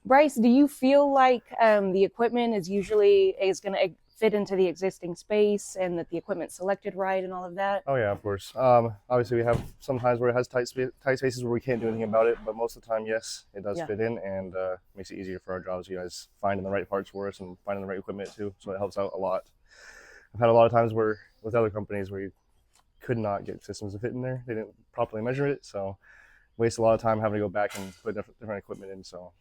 Bryce, do you feel like the equipment is going to fit into the existing space and that the equipment's selected right and all of that? Oh yeah, of course. Obviously, we have sometimes where it has tight spaces where we can't do anything about it, but most of the time, yes, it does Yeah. fit in and makes it easier for our jobs. You guys finding the right parts for us and finding the right equipment too, so it helps out a lot. I've had a lot of times where with other companies where you could not get systems to fit in there. They didn't properly measure it, so waste a lot of time having to go back and put different equipment in. So